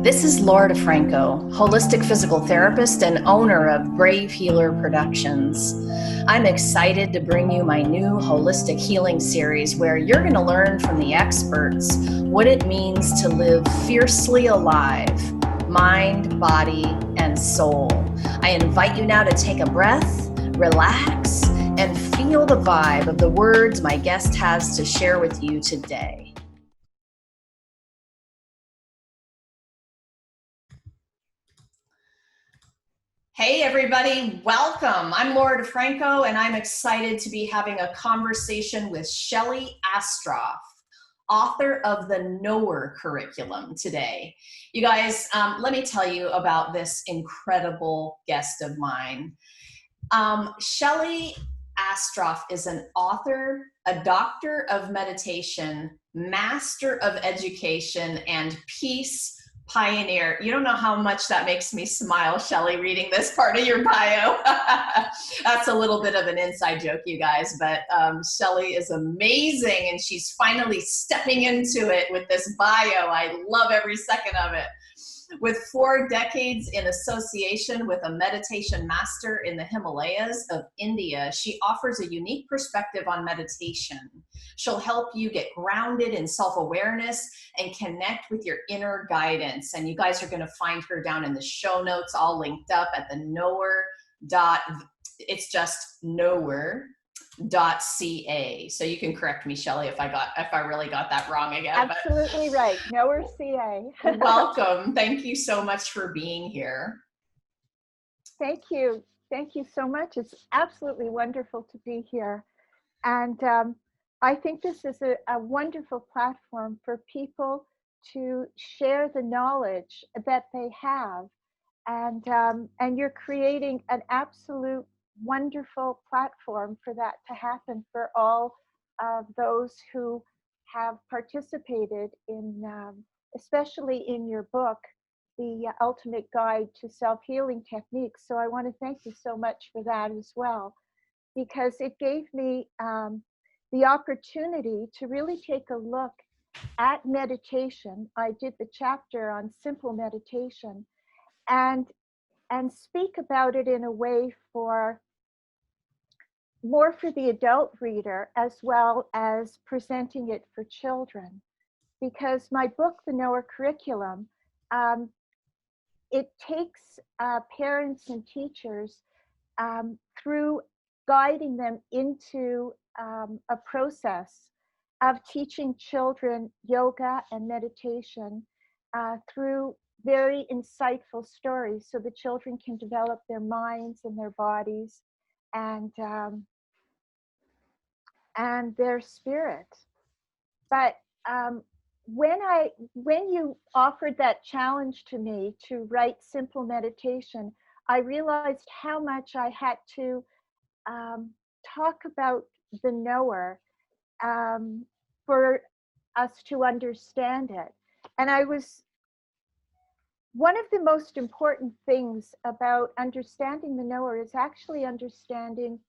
This is Laura DeFranco, holistic physical therapist and owner of Brave Healer Productions. I'm excited to bring you my new holistic healing series where you're going to learn from the experts what it means to live fiercely alive, mind, body, and soul. I invite you now to take a breath, relax, and feel the vibe of the words my guest has to share with you today. Hey everybody, welcome. I'm Laura DeFranco and I'm excited to be having a conversation with Shelly Astroff, author of the Knower curriculum today. You guys, let me tell you about this incredible guest of mine. Shelly Astroff is an author, a doctor of meditation, master of education, and peace pioneer. You don't know how much that makes me smile, Shelly, reading this part of your bio. That's a little bit of an inside joke, you guys, but Shelly is amazing and she's finally stepping into it with this bio. I love every second of it. With 4 decades in association with a meditation master in the Himalayas of India, she offers a unique perspective on meditation. She'll help you get grounded in self-awareness and connect with your inner guidance. And you guys are going to find her down in the show notes, all linked up at the it's just Knower.ca. So you can correct me, Shelly, if I really got that wrong again. Absolutely right. Knower.ca. Welcome. Thank you so much for being here. Thank you. Thank you so much. It's absolutely wonderful to be here. And I think this is a wonderful platform for people to share the knowledge that they have. And you're creating an absolute wonderful platform for that to happen for all of those who have participated in, especially in your book, The Ultimate Guide to Self-Healing Techniques. So I want to thank you so much for that as well, because it gave me the opportunity to really take a look at meditation. I did the chapter on simple meditation and speak about it in a way more for the adult reader as well as presenting it for children. Because my book, The Knower Curriculum, it takes parents and teachers through guiding them into a process of teaching children yoga and meditation through very insightful stories so the children can develop their minds and their bodies and their spirit. But when you offered that challenge to me to write simple meditation, I realized how much I had to talk about the knower for us to understand it. And one of the most important things about understanding the knower is actually understanding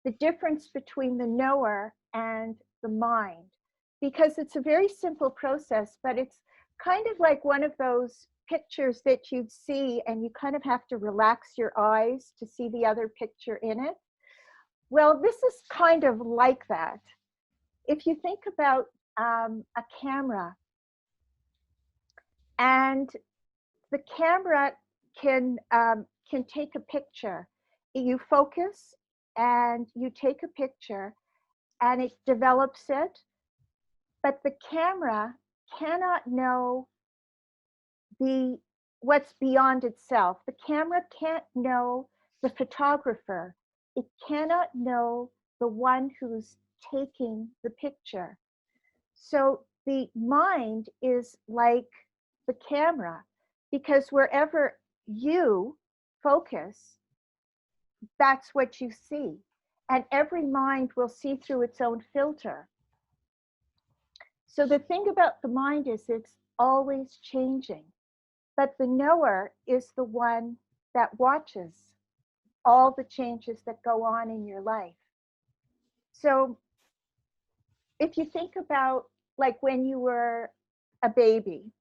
the difference between the knower and the mind, because it's a very simple process, but it's kind of like one of those pictures that you'd see and you kind of have to relax your eyes to see the other picture in it. Well, this is kind of like that. If you think about a camera, and the camera can take a picture. You focus and you take a picture and it develops it, but the camera cannot know what's beyond itself. The camera can't know the photographer. It cannot know the one who's taking the picture. So the mind is like the camera, because wherever you focus, that's what you see. And every mind will see through its own filter. So the thing about the mind is it's always changing. But the knower is the one that watches all the changes that go on in your life. So if you think about like when you were a baby,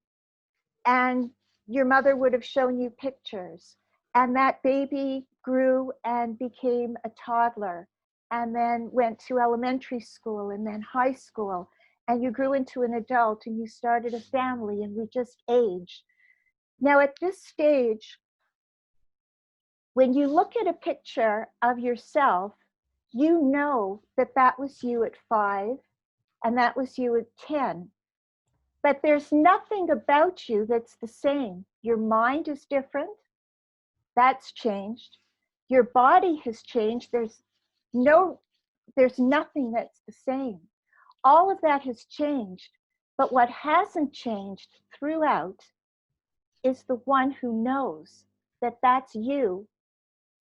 and your mother would have shown you pictures, and that baby grew and became a toddler, and then went to elementary school and then high school, and you grew into an adult and you started a family, and we just aged. Now at this stage, when you look at a picture of yourself, you know that that was you at 5 and that was you at 10. But there's nothing about you that's the same. Your mind is different. That's changed. Your body has changed. There's nothing that's the same. All of that has changed. But what hasn't changed throughout is the one who knows that that's you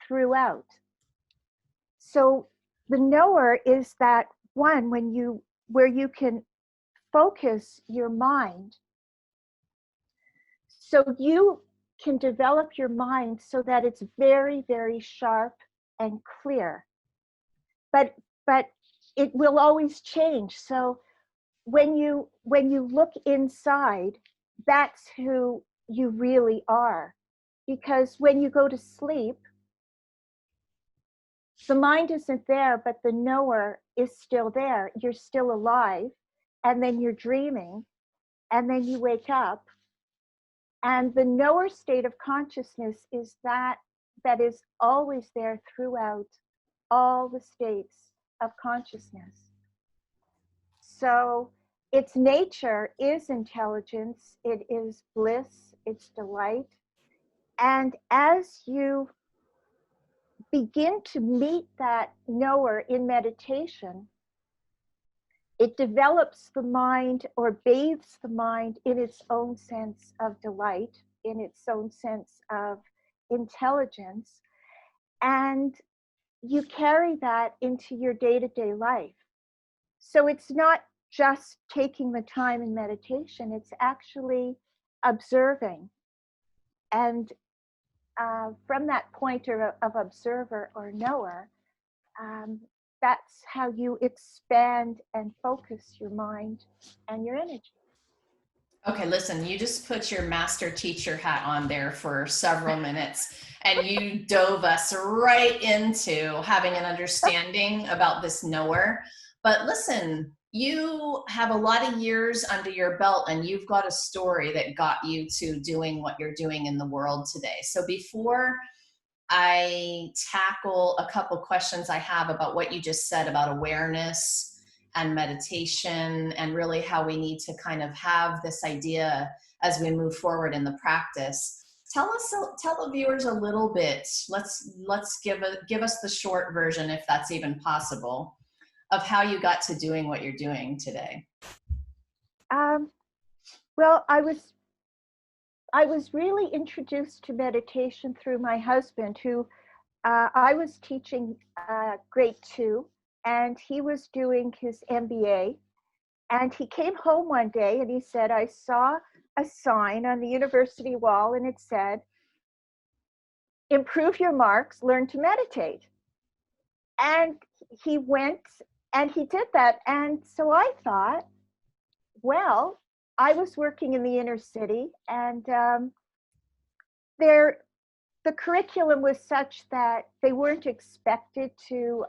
throughout. So the knower is that one where you can focus your mind, so you can develop your mind so that it's very, very sharp and clear. But it will always change. So when you look inside, that's who you really are. Because when you go to sleep, the mind isn't there, but the knower is still there. You're still alive, and then you're dreaming, and then you wake up. And the knower state of consciousness is that is always there throughout all the states of consciousness. So its nature is intelligence, it is bliss, it's delight. And as you begin to meet that knower in meditation, it develops the mind or bathes the mind in its own sense of delight, in its own sense of intelligence. And you carry that into your day-to-day life. So it's not just taking the time in meditation, it's actually observing. And from that point of observer or knower, that's how you expand and focus your mind and your energy. Okay, listen, you just put your master teacher hat on there for several minutes, and you dove us right into having an understanding about this knower. But listen, you have a lot of years under your belt, and you've got a story that got you to doing what you're doing in the world today. So before I tackle a couple questions I have about what you just said about awareness and meditation, and really how we need to kind of have this idea as we move forward in the practice. Tell the viewers a little bit. Let's give us the short version, if that's even possible, of how you got to doing what you're doing today. Well, I was really introduced to meditation through my husband, who I was teaching grade 2, and he was doing his MBA. And he came home one day and he said, I saw a sign on the university wall, and it said, improve your marks, learn to meditate. And he went and he did that. And so I thought, well, I was working in the inner city, and the curriculum was such that they weren't expected to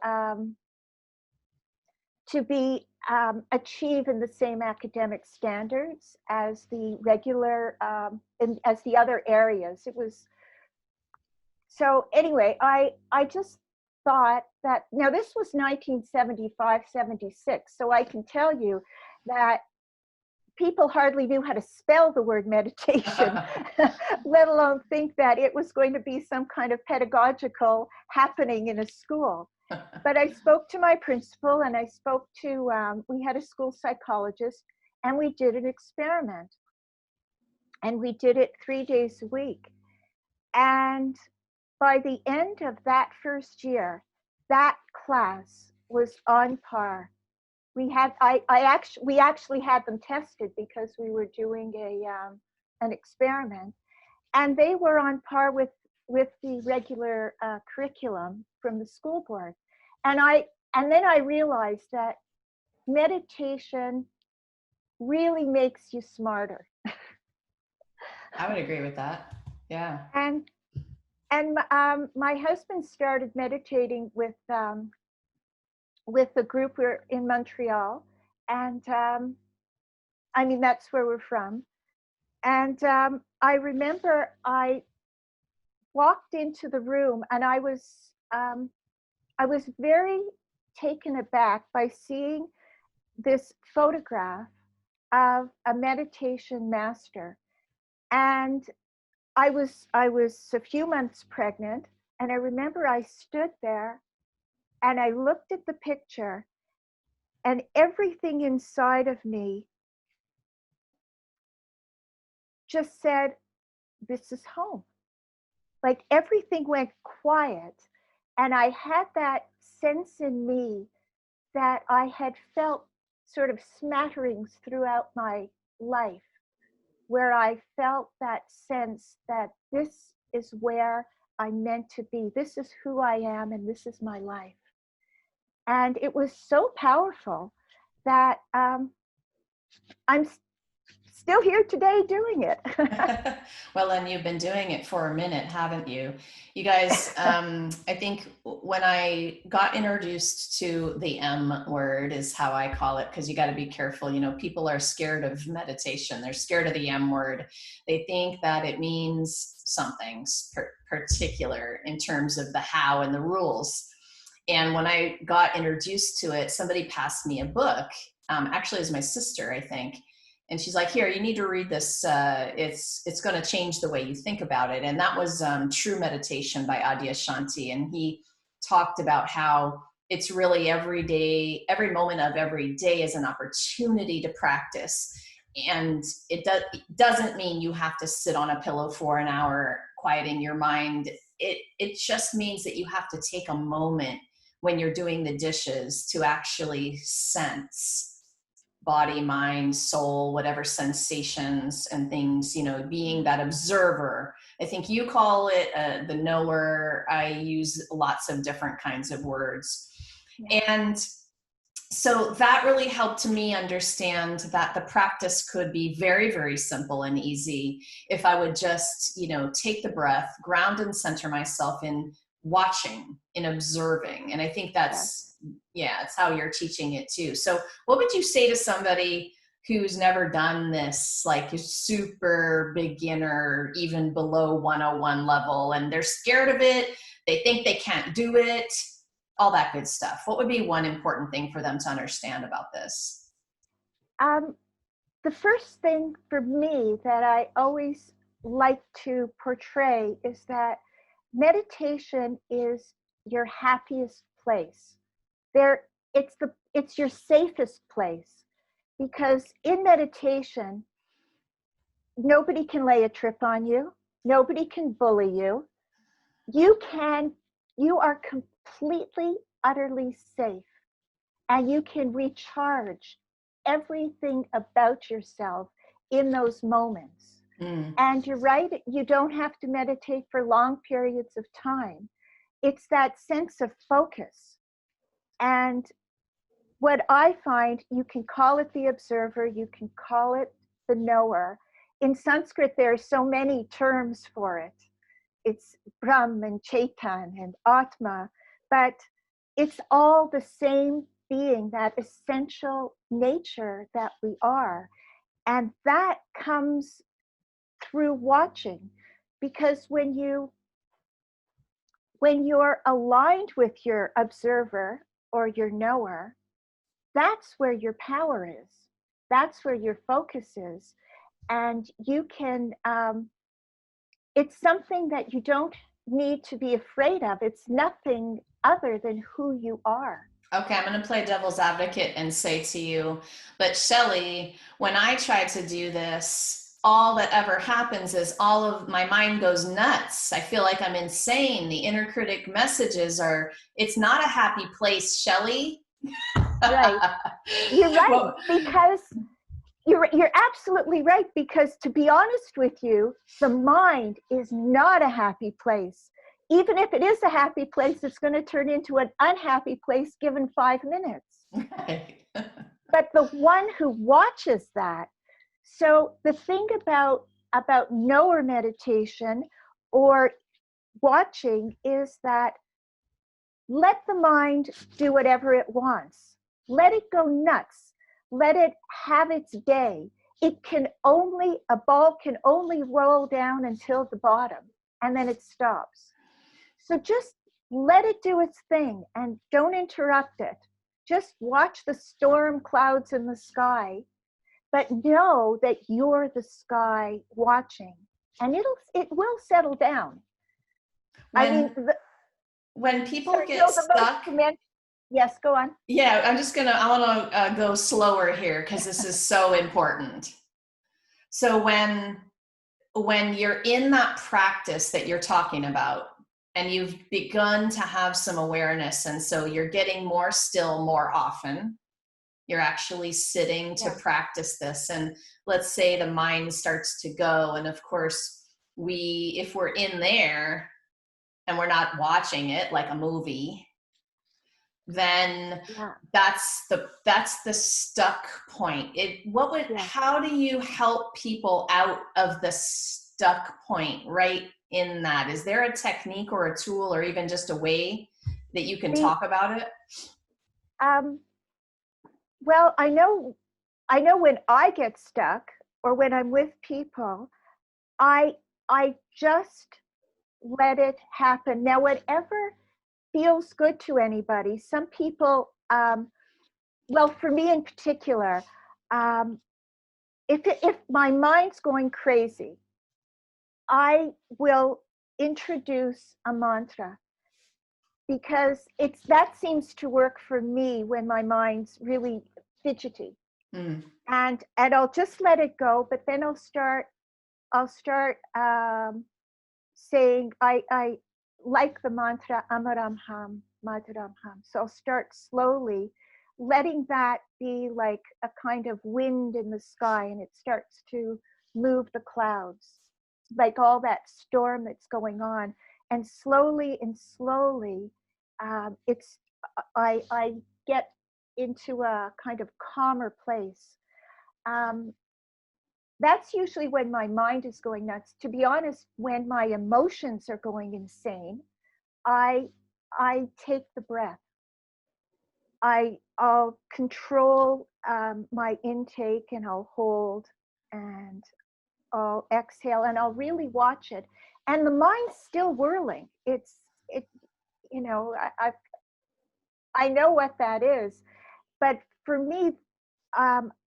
be achieve in the same academic standards as the regular as the other areas. It was so anyway. I just thought that, now this was 1975, 76, so I can tell you that people hardly knew how to spell the word meditation, let alone think that it was going to be some kind of pedagogical happening in a school. But I spoke to my principal, and I spoke to, we had a school psychologist, and we did an experiment. And we did it 3 days a week. And by the end of that first year, that class was on par. We actually had them tested because we were doing an experiment, and they were on par with the regular curriculum from the school board. And then I realized that meditation really makes you smarter. I would agree with that. Yeah. And my husband started meditating with a group. We're in Montreal, and I mean that's where we're from. And I remember I walked into the room, and I was very taken aback by seeing this photograph of a meditation master. And I was a few months pregnant, and I remember I stood there and I looked at the picture, and everything inside of me just said, this is home. Like everything went quiet, and I had that sense in me that I had felt sort of smatterings throughout my life, where I felt that sense that this is where I'm meant to be. This is who I am, and this is my life. And it was so powerful that I'm still here today doing it. Well, and you've been doing it for a minute, haven't you? You guys, I think when I got introduced to the M word, is how I call it, because you got to be careful. You know, people are scared of meditation. They're scared of the M word. They think that it means something particular in terms of the how and the rules. And when I got introduced to it, somebody passed me a book. Actually, it was my sister, I think. And she's like, here, you need to read this. It's going to change the way you think about it. And that was True Meditation by Adyashanti. And he talked about how it's really every day, every moment of every day is an opportunity to practice. And it doesn't mean you have to sit on a pillow for an hour quieting your mind. It just means that you have to take a moment when you're doing the dishes to actually sense body, mind, soul, whatever sensations and things, you know, being that observer. I think you call it the knower. I use lots of different kinds of words. Yeah. And so that really helped me understand that the practice could be very, very simple and easy if I would just, you know, take the breath, ground and center myself in watching, in observing. And I think that's, yeah, it's how you're teaching it too. So what would you say to somebody who's never done this, like a super beginner, even below 101 level, and they're scared of it, they think they can't do it, all that good stuff? What would be one important thing for them to understand about this? The first thing for me that I always like to portray is that meditation is your happiest place. It's your safest place, because in meditation, nobody can lay a trip on you. Nobody can bully you. You are completely, utterly safe, and you can recharge everything about yourself in those moments. And you're right, you don't have to meditate for long periods of time. It's that sense of focus. And what I find, you can call it the observer, you can call it the knower. In Sanskrit, there are so many terms for it. It's Brahm and Chaitan and Atma, but it's all the same being, that essential nature that we are. And that comes through watching, because when you're aligned with your observer or your knower, that's where your power is. That's where your focus is. And you can, it's something that you don't need to be afraid of. It's nothing other than who you are. Okay, I'm going to play devil's advocate and say to you, but Shelley, when I try to do this, all that ever happens is all of my mind goes nuts. I feel like I'm insane. The inner critic messages are, it's not a happy place, Shelley. Right. You're right. Well, because you're absolutely right. Because to be honest with you, the mind is not a happy place. Even if it is a happy place, it's going to turn into an unhappy place given 5 minutes. Right. But the one who watches that, so the thing about about knower meditation or watching is that let the mind do whatever it wants. Let it go nuts. Let it have its day. A ball can only roll down until the bottom, and then it stops. So just let it do its thing and don't interrupt it. Just watch the storm clouds in the sky, but know that you're the sky watching, and it will settle down. When people get stuck, yes, go on. Yeah, I want to go slower here because this is so important. So when you're in that practice that you're talking about and you've begun to have some awareness, and so you're getting more still more often, you're actually sitting to practice this. And let's say the mind starts to go. And of course, if we're in there and we're not watching it like a movie, then that's the stuck point. How do you help people out of the stuck point right in that? Is there a technique or a tool or even just a way that you can talk about it? Well, I know when I get stuck or when I'm with people, I just let it happen. Now, whatever feels good to anybody. Some people, well, for me in particular, if my mind's going crazy, I will introduce a mantra, because that seems to work for me when my mind's really fidgety. And I'll just let it go, but then I'll start saying, I like the mantra Amaram Ham, Madaram Ham. So I'll start slowly, letting that be like a kind of wind in the sky, and it starts to move the clouds, like all that storm that's going on. And slowly, I get into a kind of calmer place. That's usually when my mind is going nuts. To be honest, when my emotions are going insane, I take the breath. I'll control my intake, and I'll hold, and I'll exhale, and I'll really watch it. And the mind's still whirling. I know what that is. But for me,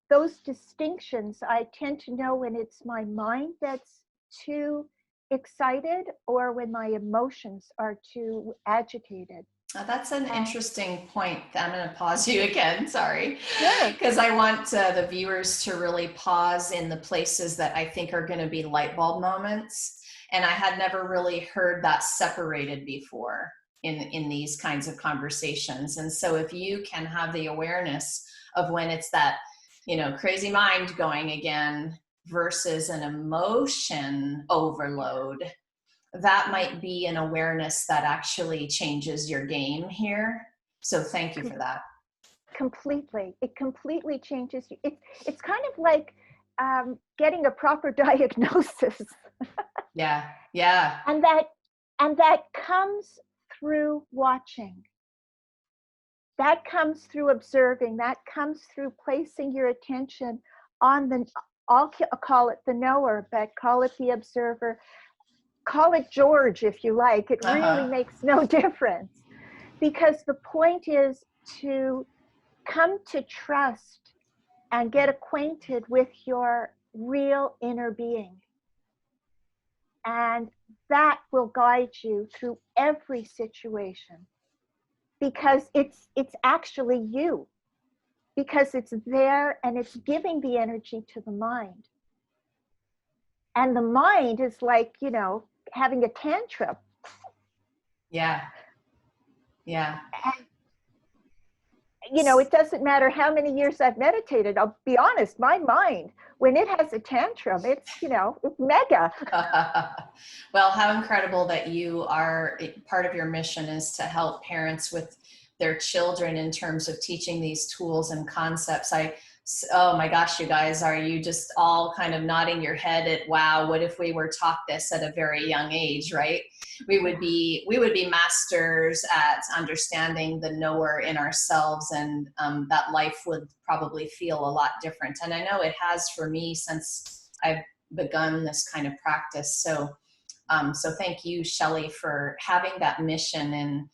those distinctions, I tend to know when it's my mind that's too excited or when my emotions are too agitated. That's an interesting point. I'm going to pause you again. Sorry. Sure. Because I want the viewers to really pause in the places that I think are going to be light bulb moments. And I had never really heard that separated before in these kinds of conversations. And so if you can have the awareness of when it's that, crazy mind going again versus an emotion overload, that might be an awareness that actually changes your game here. So thank you for that. Completely. It completely changes you. It's kind of like getting a proper diagnosis. Yeah. And that comes through watching. That comes through observing. That comes through placing your attention on I'll call it the knower, but call it the observer. Call it George if you like. It really makes no difference, because the point is to come to trust and get acquainted with your real inner being. And that will guide you through every situation, because it's actually you, because it's there and it's giving the energy to the mind. And the mind is like, having a tantrum. Yeah. And, it doesn't matter how many years I've meditated. I'll be honest, my mind, when it has a tantrum, it's mega. Well, how incredible that you are, part of your mission is to help parents with their children in terms of teaching these tools and concepts. I Oh my gosh, you guys, are you just all kind of nodding your head at, wow, what if we were taught this at a very young age, right? We would be masters at understanding the knower in ourselves, and that life would probably feel a lot different. And I know it has for me since I've begun this kind of practice. So thank you, Shelley, for having that mission. And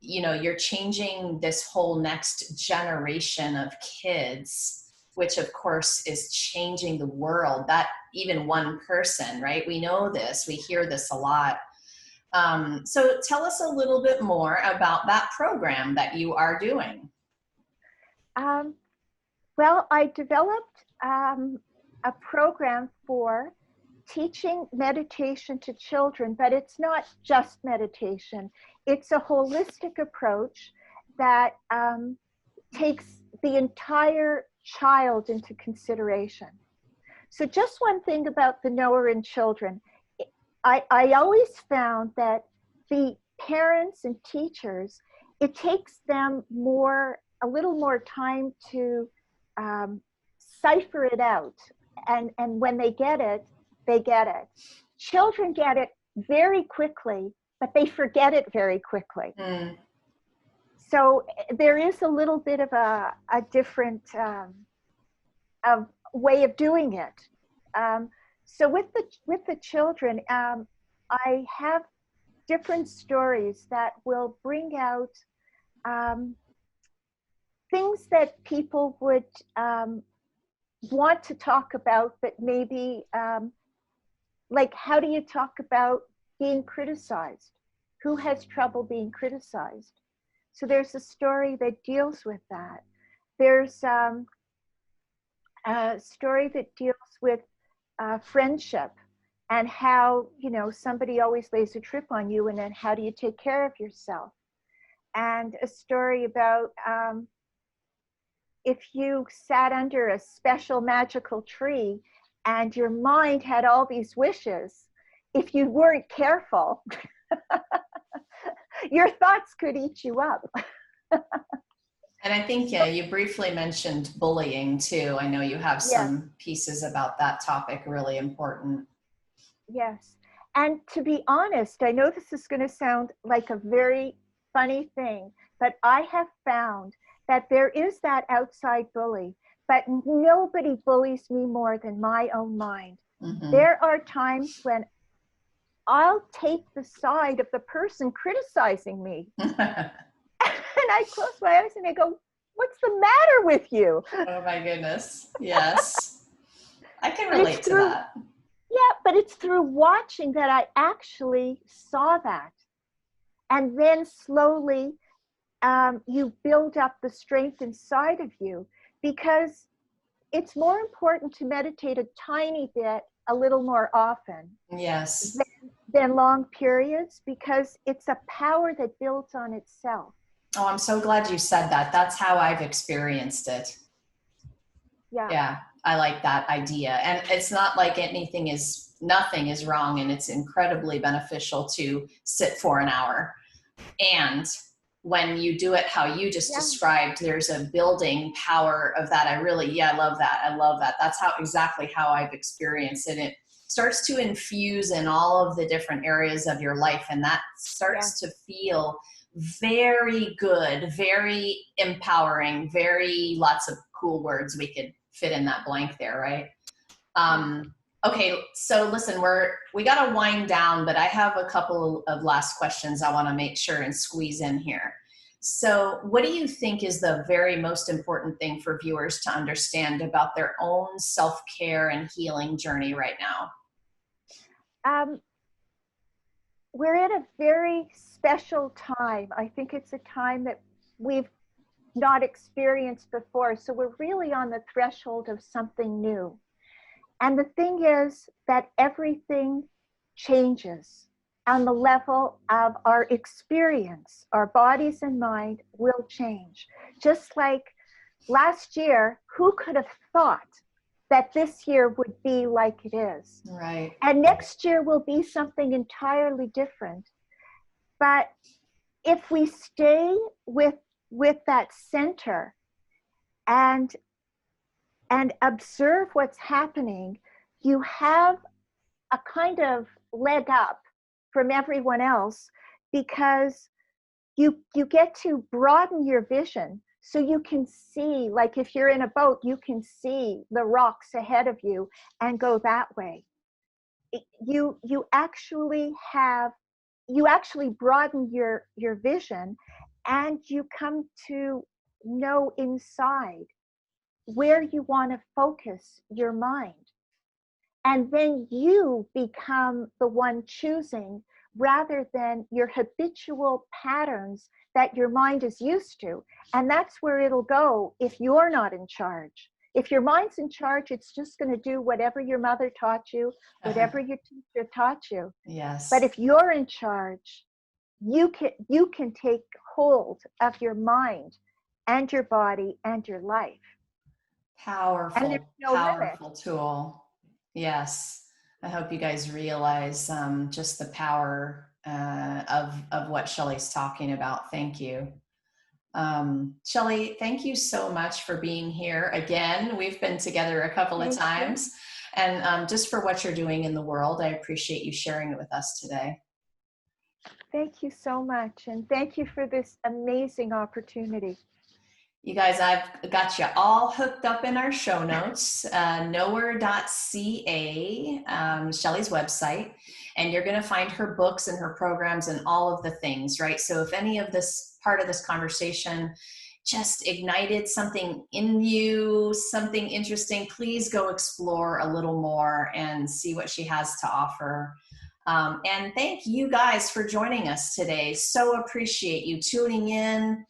you're changing this whole next generation of kids, which of course is changing the world. That even one person, right? We know this, we hear this a lot. So tell us a little bit more about that program that you are doing. Well, I developed a program for teaching meditation to children, but it's not just meditation. It's a holistic approach that takes the entire child into consideration. So just one thing about the knower in children, I always found that the parents and teachers, it takes them a little more time to cipher it out. And when they get it, they get it. Children get it very quickly, but they forget it very quickly. Mm. So there is a little bit of a different way of doing it. So with the children, I have different stories that will bring out things that people would want to talk about, but maybe like, how do you talk about being criticized? Who has trouble being criticized? So there's a story that deals with that. There's a story that deals with friendship and how, somebody always lays a trip on you, and then how do you take care of yourself? And a story about if you sat under a special magical tree and your mind had all these wishes, if you weren't careful, your thoughts could eat you up. And I think, yeah, you briefly mentioned bullying too. I know you have some pieces about that topic, really important. Yes. And to be honest, I know this is going to sound like a very funny thing, but I have found that there is that outside bully, but nobody bullies me more than my own mind. Mm-hmm. There are times when I'll take the side of the person criticizing me. And I close my eyes and I go, what's the matter with you? Oh my goodness. Yes. I can relate to that. Yeah, but it's through watching that I actually saw that. And then slowly you build up the strength inside of you, because it's more important to meditate a tiny bit, a little more often. Yes. Than long periods, because it's a power that builds on itself. Oh, I'm so glad you said that. That's how I've experienced it. Yeah, I like that idea. And it's not like nothing is wrong, and it's incredibly beneficial to sit for an hour. And when you do it how you just described, there's a building power of that. I love that. I love that. That's exactly how I've experienced it. It starts to infuse in all of the different areas of your life, and that starts to feel very good, very empowering, very lots of cool words we could fit in that blank there, right? Okay, so listen, we got to wind down, but I have a couple of last questions I want to make sure and squeeze in here. So what do you think is the very most important thing for viewers to understand about their own self-care and healing journey right now? We're at a very special time. I think it's a time that we've not experienced before. So we're really on the threshold of something new. And the thing is that everything changes on the level of our experience. Our bodies and mind will change. Just like last year, who could have thought that this year would be like it is? Right. And next year will be something entirely different. But if we stay with that center and and observe what's happening, you have a kind of leg up from everyone else, because you get to broaden your vision, so you can see, like if you're in a boat, you can see the rocks ahead of you and go that way. You actually broaden your vision, and you come to know inside where you want to focus your mind. And then you become the one choosing, rather than your habitual patterns that your mind is used to. And that's where it'll go if you're not in charge. If your mind's in charge, it's just going to do whatever your mother taught you, whatever your teacher taught you. Yes. But if you're in charge, you can take hold of your mind and your body and your life. Powerful, And there's no powerful limit. tool. Yes. I hope you guys realize just the power of what Shelley's talking about. Thank you. Shelley, thank you so much for being here again. We've been together a couple of times. And just for what you're doing in the world, I appreciate you sharing it with us today. Thank you so much. And thank you for this amazing opportunity. You guys, I've got you all hooked up in our show notes, nowhere.ca, Shelley's website, and you're going to find her books and her programs and all of the things, right? So if any of this part of this conversation just ignited something in you, something interesting, please go explore a little more and see what she has to offer. And thank you guys for joining us today. So appreciate you tuning in,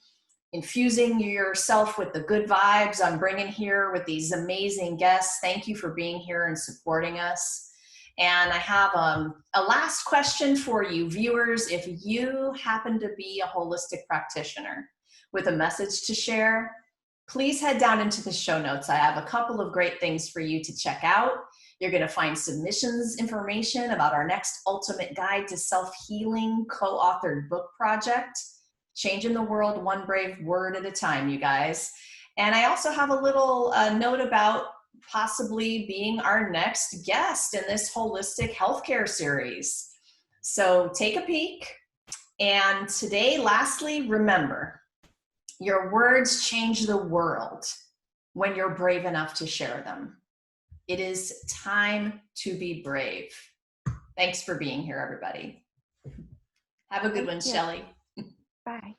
infusing yourself with the good vibes I'm bringing here with these amazing guests. Thank you for being here and supporting us. And I have a last question for you viewers. If you happen to be a holistic practitioner with a message to share, please head down into the show notes. I have a couple of great things for you to check out. You're going to find submissions information about our next Ultimate Guide to Self-Healing co-authored book project, Changing the World One Brave Word at a Time, you guys. And I also have a little note about possibly being our next guest in this holistic healthcare series. So take a peek. And today, lastly, remember, your words change the world when you're brave enough to share them. It is time to be brave. Thanks for being here, everybody. Have a good one, Shelley. Bye.